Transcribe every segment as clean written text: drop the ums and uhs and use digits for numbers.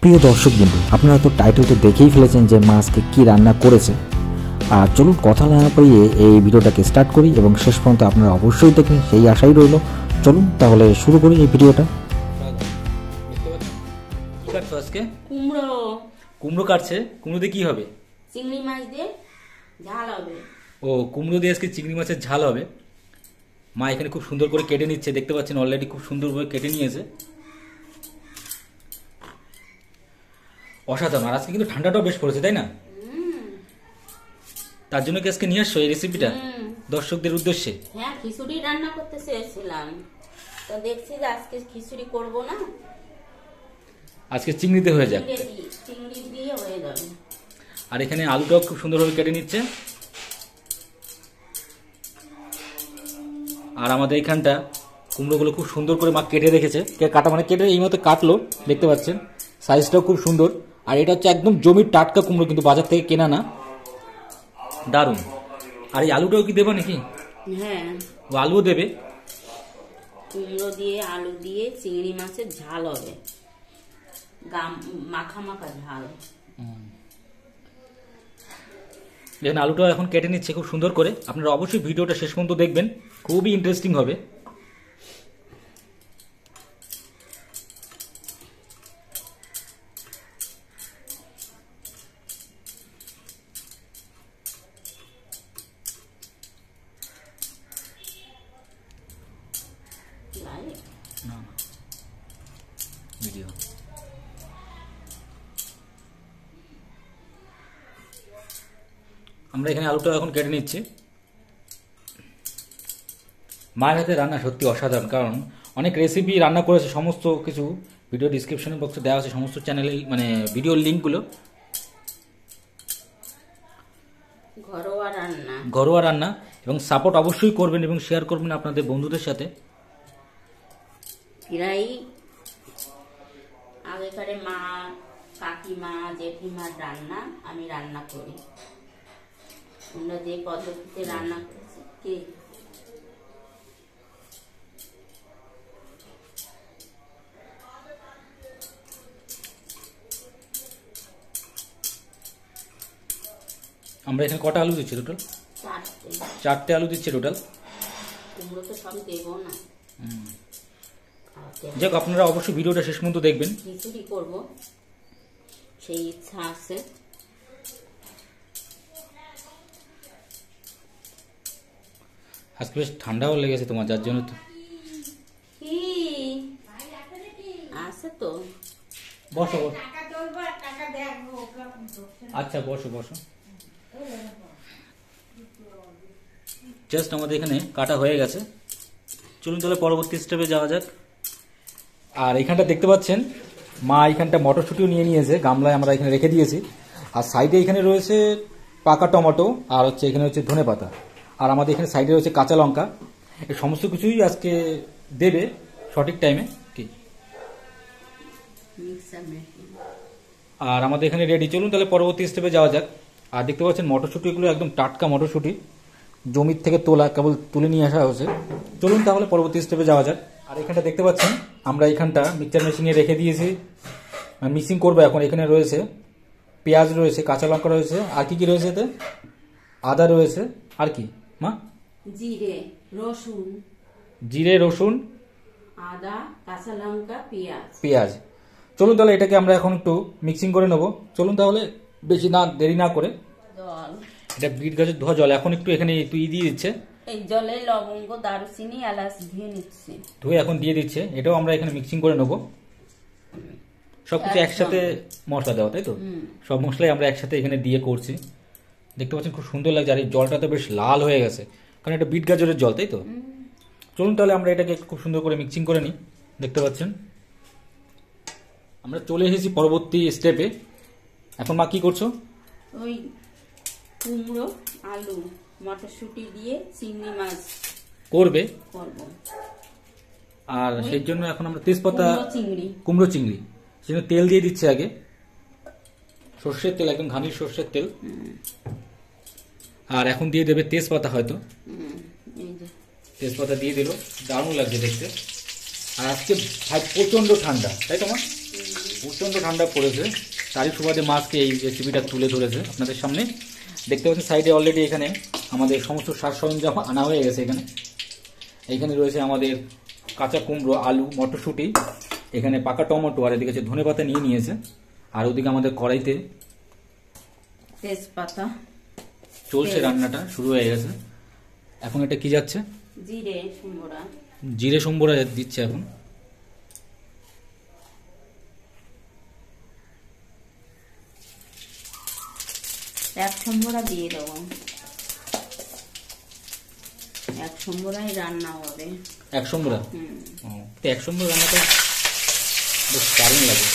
প্রিয় দর্শক বিন্দু, আপনারা তো টাইটেল তো দেখেই ফেলেছেন যে মা আজকে কী রান্না করেছে। আর চলুন কথা না পারিয়ে এই ভিডিওটাকে স্টার্ট করি এবং শেষ পর্যন্ত আপনারা অবশ্যই দেখবেন, সেই আশাই রইল। চলুন তাহলে শুরু করি এই ভিডিওটা। কি কাটছো আজকে? কুমড়ো। কুমড়ো কাটছে। কুমড়ো দিয়ে কি হবে? চিংড়ি মাছ দিয়ে ঝাল হবে। ও, কুমড়ো দিয়ে আজকে চিংড়ি মাছের ঝাল হবে। মা এখানে খুব সুন্দর করে কেটে নিচ্ছে, দেখতে পাচ্ছেন অলরেডি খুব সুন্দরভাবে কেটে নিয়েছে। অসাধারণ। আর আজকে কিন্তু ঠান্ডাটাও বেশ পড়েছে, তাই না? তার জন্য কি আজকে নিয়ে আসছো এই রেসিপিটা দর্শকদের উদ্দেশ্যে? হ্যাঁ, খিচুড়ি রান্না করতে চেয়েছিলাম, তো দেখছি যে আজকে খিচুড়ি করব না, আজকে চিংড়িতে হয়ে যাক। চিংড়ি দিয়ে হয়ে যাবে। আর এখানে আলুটাও খুব সুন্দরভাবে কেটে নিচ্ছে। আর আমাদের এখানটা কুমড়োগুলো খুব সুন্দর করে মা কেটে রেখেছে। কাটা মানে কেটে এই মতো কাটলো, দেখতে পাচ্ছেন সাইজটাও খুব সুন্দর। আর এটা হচ্ছে একদম জমির টাটকা কুমড়ো, কিন্তু বাজার থেকে কেনা না। দারুণ। আর এই আলুটাও কি দেবো নাকি? হ্যাঁ, ও আলুও দেবে। কুমড়ো দিয়ে আলু দিয়ে চিংড়ি মাছের ঝাল হবে, মাখা মাখা ঝাল। দেখুন আলুটাও এখন কেটে নিচ্ছে খুব সুন্দর করে। আপনারা অবশ্যই ভিডিওটা শেষ পর্যন্ত দেখবেন, খুবই ইন্টারেস্টিং হবে। ভিডিও আমরা এখানে আলুটা এখন কেটে নিচ্ছি। মায়ের হাতে রান্না সত্যি অসাধারণ, কারণ অনেক রেসিপি রান্না করেছে, সমস্ত কিছু ভিডিও ডিসক্রিপশন বক্সে দেওয়া আছে, সমস্ত চ্যানেলে মানে ভিডিওর লিঙ্কগুলো। ঘরোয়া রান্না এবং সাপোর্ট অবশ্যই করবেন এবং শেয়ার করবেন আপনাদের বন্ধুদের সাথে। প্রায় আগেকারে মা, কাকিমা, জেঠিমার রান্না আমি রান্না করি। আমরা যে পদ্ধতিতে রান্না করছি কি আমরা এখানে কটা আলু দিচ্ছি টোটাল? চারটে আলু দিচ্ছি টোটাল। কুমড়ো তো সব দেবো না। যাক, আপনারা অবশ্যই ভিডিওটা শেষ পর্যন্ত দেখবেন। খিচুড়ি করব সেই ইচ্ছা আছে। আজকে বেশ ঠান্ডাও লেগেছে তোমার, যার জন্য তো কি আছে তো। বসো বসো। আচ্ছা বসো বসো। জাস্ট আমাদের এখানে কাটা হয়ে গেছে। চলুন তাহলে পরবর্তী স্টেপে যাওয়া যাক। আর এখানটা দেখতে পাচ্ছেন মা এখানটা মটরশুঁটিও নিয়ে নিয়েছে, গামলায় আমরা এখানে রেখে দিয়েছি। আর সাইডে এখানে রয়েছে পাকা টমেটো, আর হচ্ছে এখানে হচ্ছে ধনেপাতা, আর আমাদের এখানে সাইডে রয়েছে কাঁচা লঙ্কা। এই সমস্ত কিছুই আজকে দেবে সঠিক টাইমে কি। আর আমাদের এখানে রেডি। চলুন তাহলে পরবর্তী স্টেপে যাওয়া যাক। আর দেখতে পাচ্ছেন মটরশুঁটিগুলো একদম টাটকা মটরশুঁটি, জমির থেকে তোলা, কেবল তুলে নিয়ে আসা হয়েছে। চলুন তাহলে পরবর্তী স্টেপে যাওয়া যাক। আর এখানটা দেখতে পাচ্ছেন আমরা এখানটা মিক্সচার মেশিনে রেখে দিয়েছি, মিক্সিং করবো এখন। এখানে রয়েছে পেঁয়াজ, রয়েছে কাঁচা লঙ্কা, রয়েছে আর কি কি রয়েছে এতে? আদা রয়েছে, আর কি মা? জিরে, রসুন, আদা, কাঁচা লঙ্কা, পেঁয়াজ। চলুন তাহলে এটাকে আমরা এখন একটু মিক্সিং করে নেবো। চলুন তাহলে বেশি না দেরি না করে। এটা বিট গাছের ধোয়া জল এখন একটু এখানে তুই দিয়ে দিচ্ছে। এই জলে লবঙ্গ, দারুচিনি, এলাচ ধুয়ে নিচ্ছে, ধুয়ে এখন দিয়ে দিচ্ছে। এটাও আমরা এখানে মিক্সিং করে নেবো। সবকিছু একসাথে মশলা দেওয়া, তাই তো? সব মশলাই আমরা একসাথে এখানে দিয়ে করছি। দেখতে পাচ্ছেন খুব সুন্দর লাগছে। আর এই জলটা তো বেশ লাল হয়ে গেছে, কারণ এটা বিট গাজরের জল, তাই তো? চলুন তাহলে আমরা এটাকে খুব সুন্দর করে মিক্সিং করে নিই। দেখতে পাচ্ছেন আমরা চলে এসেছি পরবর্তী স্টেপে। এখন মা কি করছো? ওই কুমড়ো, আলু, মটরশুঁটি দিয়ে চিংড়ি মাছ করবে। আর আর সেই জন্য এখন আমরা তেজপাতা, কুমড়ো চিংড়ি সেজন্য তেল দিয়ে দিচ্ছে আগে, সর্ষের তেল, একদম ঘানির সর্ষের তেল। আর এখন দিয়ে দেবে তেজপাতা, হয়তো তেজপাতা দিয়ে দিল। দারুণ লাগছে দেখতে। আর আজকে ভাই প্রচন্ড ঠান্ডা, তাই তো মা? প্রচণ্ড ঠান্ডা পড়েছে, তারই সুবাদে মাছকে এই রেসিপিটা তুলে ধরেছে আপনাদের সামনে। দেখতে পাচ্ছেন সাইডে অলরেডি এখানে আমাদের সমস্ত সাজ সরঞ্জাম আনা হয়ে গেছে। এখানে রয়েছে আমাদের কাঁচা কুমড়ো, আলু, মটরশুঁটি, এখানে পাকা টমেটো, আর এদিকে ধনেপাতা নিয়ে নিয়েছে। আর ওদিকে আমাদের কড়াইতে তেজপাতা চলছে, রান্নাটা শুরু হয়ে গেছে। এখন এটা কি যাচ্ছে? জিরে সম্বরা। জিরে সম্বরা দিচ্ছে এখন। এক সম্বরা দিয়ে দেবো, এক সম্বরাই রান্না হবে। এক সম্বরা? তো এক সম্বরা রান্নাটা বেশ দারুণ লাগে।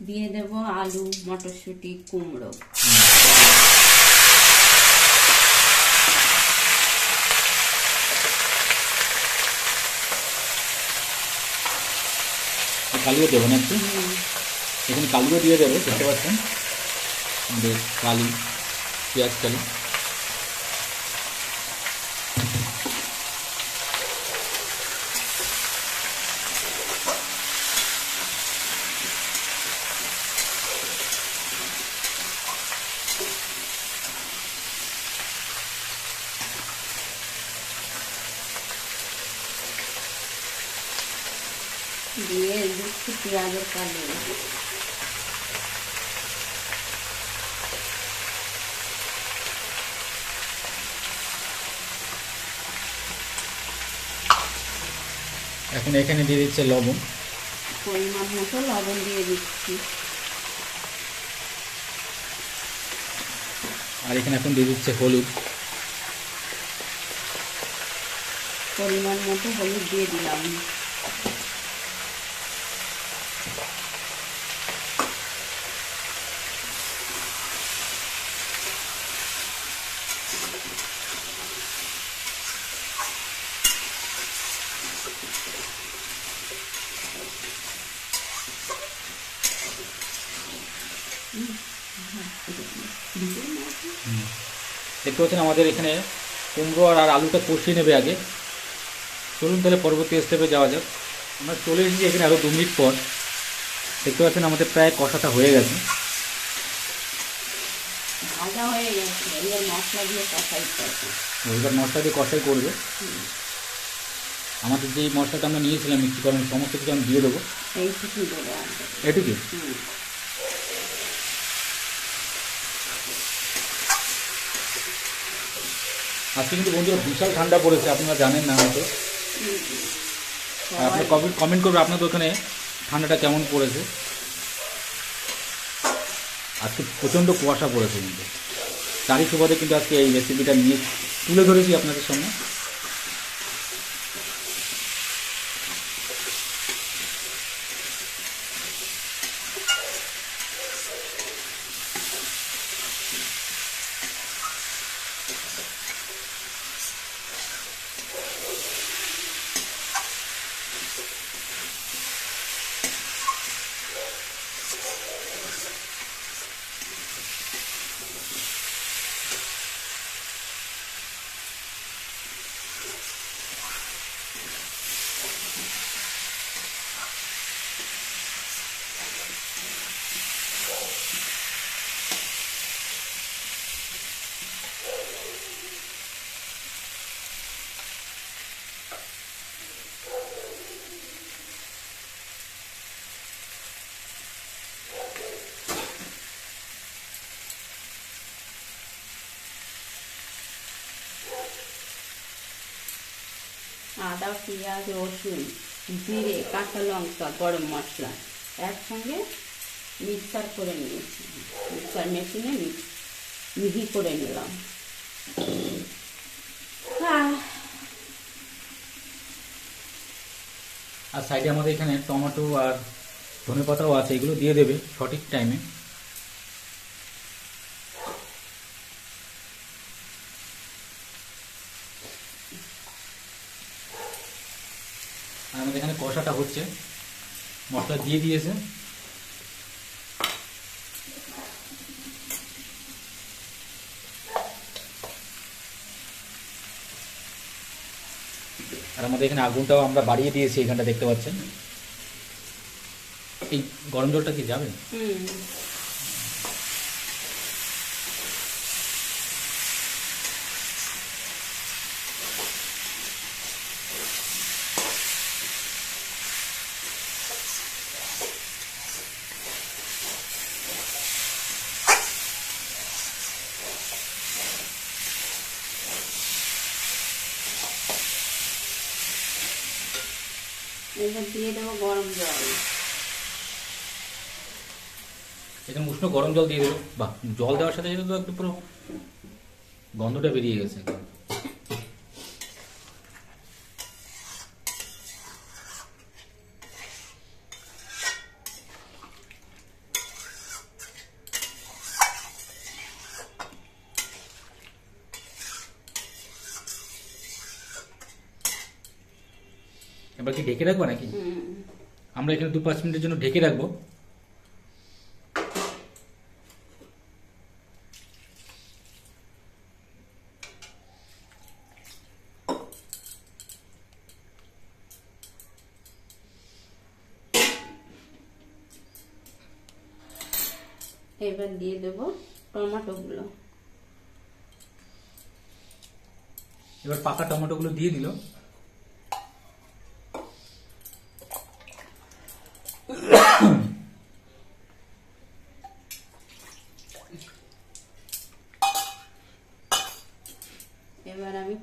দিয়ে দেব আলু, মটরশুঁটি, কুমড়ো। কালিও দেবো না একটু? এখানে কালিও দিয়ে দেবো, দেখতে পাচ্ছেন আমাদের কালি, পেঁয়াজ কালি। দিয়ে দিচ্ছি পেঁয়াজের কালি। এখন এখানে দিয়ে দিচ্ছে লবণ, পরিমাণ মতো লবণ দিয়ে দিচ্ছি। আর এখানে এখন দিয়ে দিচ্ছে হলুদ। পরিমাণ মতো হলুদ দিয়ে দিলাম। দেখতে পাচ্ছেন আমাদের এখানে কুমড়ো আর আলুটা কষিয়ে নেবে আগে। চলুন তাহলে পরবর্তী স্টেপে যাওয়া যাক। আমরা চলে এসেছি এখানে আরও 2 মিনিট পর। দেখতে পাচ্ছেন আমাদের প্রায় কষাটা হয়ে গেছে। ভাজা হয়ে গেছে, এবার মশলা দিয়ে কষাই করবো। এবার মশলা দিয়ে কষাই করবে। আমাদের যেই মশলাটা আমরা নিয়েছিলাম মিক্সি করার, সমস্ত কিছু আমি দিয়ে দেবো। এইটুকু দেবো। এটুকু? আজকে কিন্তু বন্ধুরা বিশাল ঠান্ডা পড়েছে, আপনারা জানেন না হয়তো। আপনি কমেন্ট করবে আপনাদের ওখানে ঠান্ডাটা কেমন পড়েছে। আজকে প্রচণ্ড কুয়াশা পড়েছে, কিন্তু তারই সুবাদে কিন্তু আজকে এই রেসিপিটা নিয়ে তুলে ধরেছি আপনাদের সামনে। আদা, পেঁয়াজ, রসুন, জিরে, কাঁচা লঙ্কা, গরম মশলা একসঙ্গে মিক্সার করে নিয়েছি। মিক্সার মেশিনে মিহি করে নিলাম। আর সাইডে আমাদের এখানে টমেটো আর ধনেপাতাও আছে, এগুলো দিয়ে দেবে সঠিক টাইমে। আর আমাদের এখানে কষাটা হচ্ছে হচ্ছে, মশলা দিয়ে দিয়েছে। আর আমাদের এখানে আগুনটাও আমরা বাড়িয়ে দিয়েছি, এখানটা দেখতে পাচ্ছেন। এই গরম জলটা কি যাবে? এবার দিয়ে দেবো গরম জল। এখানে উষ্ণ গরম জল দিয়ে দেবো। বাহ, জল দেওয়ার সাথে সাথে তো একটু পুরো গন্ধটা বেরিয়ে গেছে। এবার কি ঢেকে রাখবো নাকি? আমরা এখানে 2-5 মিনিটের জন্য ঢেকে রাখবো। এবার দিয়ে দেবো টমেটোগুলো। এবার পাকা টমেটোগুলো দিয়ে দিল। এবার আমি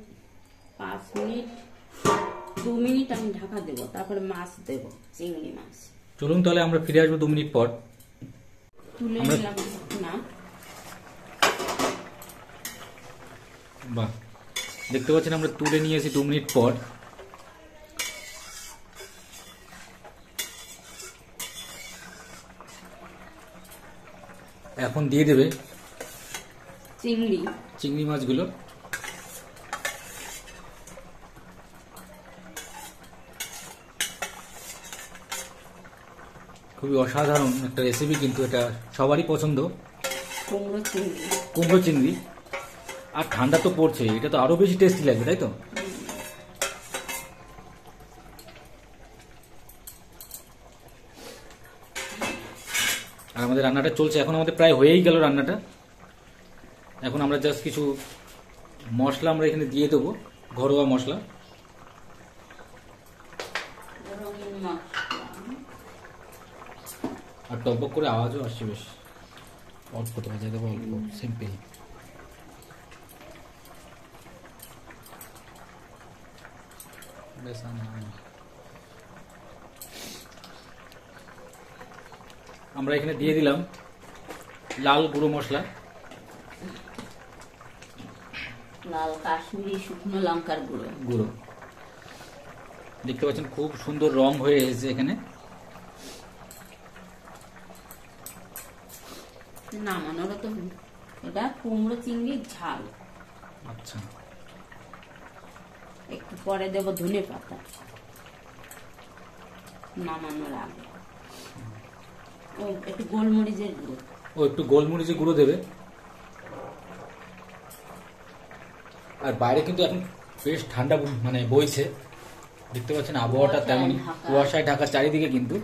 2 মিনিট আমি ঢাকা দেবো, তারপরে মাছ দেবো, চিংড়ি মাছ। চলুন তাহলে আমরা ফিরে আসবো 2 মিনিট পর। তুলে নিলাম না। বাহ, দেখতে পাচ্ছেন আমরা তুলে নিয়ে এসে 2 মিনিট পর। এখন দিয়ে দেবে চিংড়ি মাছগুলো। খুবই অসাধারণ একটা রেসিপি, কিন্তু এটা সবারই পছন্দ, কুমড়ো চিংড়ি। আর ঠান্ডা তো পড়ছে, এটা তো আরো বেশি টেস্টি লাগবে, তাই তো? আর আমাদের রান্নাটা চলছে, এখন আমাদের প্রায় হয়েই গেল রান্নাটা। এখন আমরা জাস্ট কিছু মশলা আমরা এখানে দিয়ে দেবো, ঘরোয়া মশলা। আর টকবক করে আওয়াজও আসছে বেশ। অল্প তো বাজায় দেবো, অল্প, সিম্পল। আমরা এখানে দিয়ে দিলাম লাল গুঁড়ো মশলা, লাল কাশ্মীরি শুকনো লঙ্কার গুঁড়ো। দেখতে পাচ্ছেন খুব সুন্দর রং হয়ে এসেছে এখানে। নামানোর তো এটা কুমড়ো চিংড়ির ঝাল। আচ্ছা, একটু পরে দেব ধনে পাতা নামানোর আগে। একটু গোলমরিচের গুঁড়ো দেবে। আর বাইরে কিন্তু এখন বেশ ঠান্ডা মানে বইছে, দেখতে পাচ্ছেন আবহাওয়াটা তেমন কুয়াশায় ঢাকা চারিদিকে, কিন্তু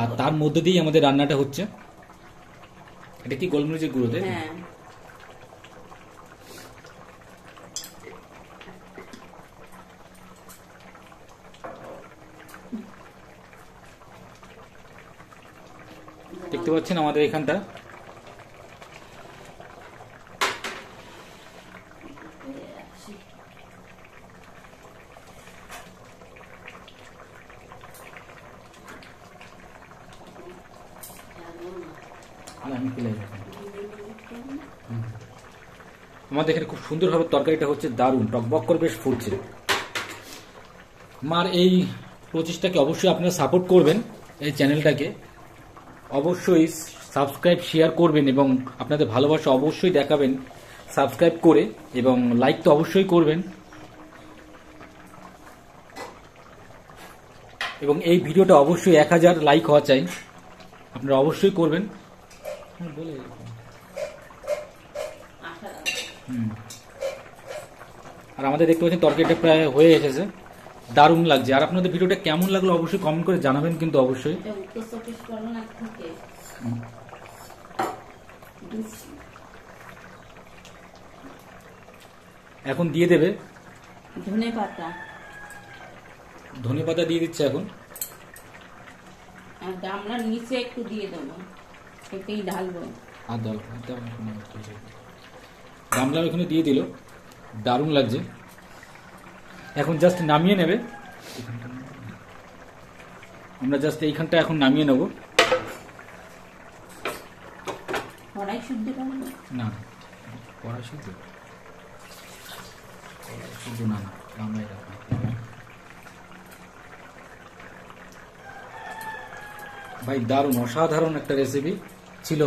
আর তার মধ্যে দিয়েই আমাদের রান্নাটা হচ্ছে। এটা কি গোলমরিচের গুঁড়ো, তাই? হ্যাঁ। দেখতে পাচ্ছেন আমাদের এখানটা আমাদের এখানে খুব সুন্দরভাবে তরকারিটা হচ্ছে, দারুণ টকবক করে বেশ ফুটছে। মার এই প্রচেষ্টাকে অবশ্যই আপনারা সাপোর্ট করবেন, এই চ্যানেলটাকে অবশ্যই সাবস্ক্রাইব শেয়ার করবেন এবং আপনাদের ভালোবাসা অবশ্যই দেখাবেন সাবস্ক্রাইব করে, এবং লাইক তো অবশ্যই করবেন। এবং এই ভিডিওটা অবশ্যই 1000 লাইক হওয়া চাই, আপনারা অবশ্যই করবেন। বলে আর আমাদের দেখতে পাচ্ছেন তরকারিটা প্রায় হয়ে এসেছে, দারুণ লাগছে। আর আপনাদের ভিডিওটা কেমন লাগলো অবশ্যই কমেন্ট করে জানাবেন কিন্তু অবশ্যই। এখন দিয়ে দেবে ধনে পাতা দিয়ে দিচ্ছে এখন। আর গামলার নিচে একটু দিয়ে দেবো, এতেই ঢালবো। আর গামলা এখানে দিয়ে দিল, দারুণ লাগছে। এখন জাস্ট নামিয়ে নেবে, আমরা জাস্ট এইখানটা এখন নামিয়ে নেব। কড়াই শুদ্ধ করবো না, কড়াই শুদ্ধ না, গামলাই রাখবো। ভাই দারুণ অসাধারণ একটা রেসিপি ছিল,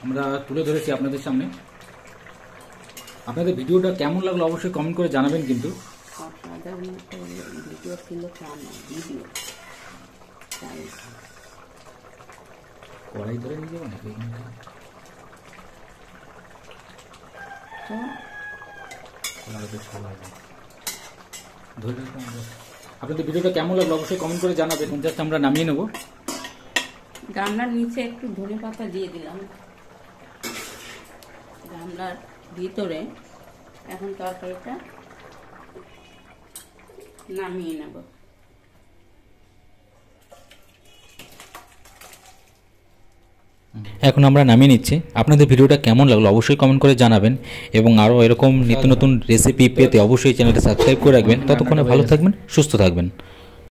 আমরা তুলে ধরেছি আপনাদের সামনে। আপনাদের ভিডিওটা কেমন লাগলো অবশ্যই কমেন্ট করে জানাবেন কিন্তু। কড়াই ধরে নিয়ে যাবো নাকি? আপনাদের ভিডিওটা কেমন লাগলো অবশ্যই কমেন্ট করে জানাবেন। জাস্ট আমরা নামিয়ে নেবো। গামলার নিচে একটু ধনে পাতা দিয়ে দিলাম গামলার ভিতরে। এখন তরকারিটা নামিয়ে নেব। এখন আমরা নামিয়ে নিচ্ছি। আপনাদের ভিডিওটা কেমন লাগলো অবশ্যই কমেন্ট করে জানাবেন এবং আরও এরকম নিত্য নতুন রেসিপি পেতে অবশ্যই চ্যানেলটা সাবস্ক্রাইব করে রাখবেন। ততক্ষণে ভালো থাকবেন, সুস্থ থাকবেন।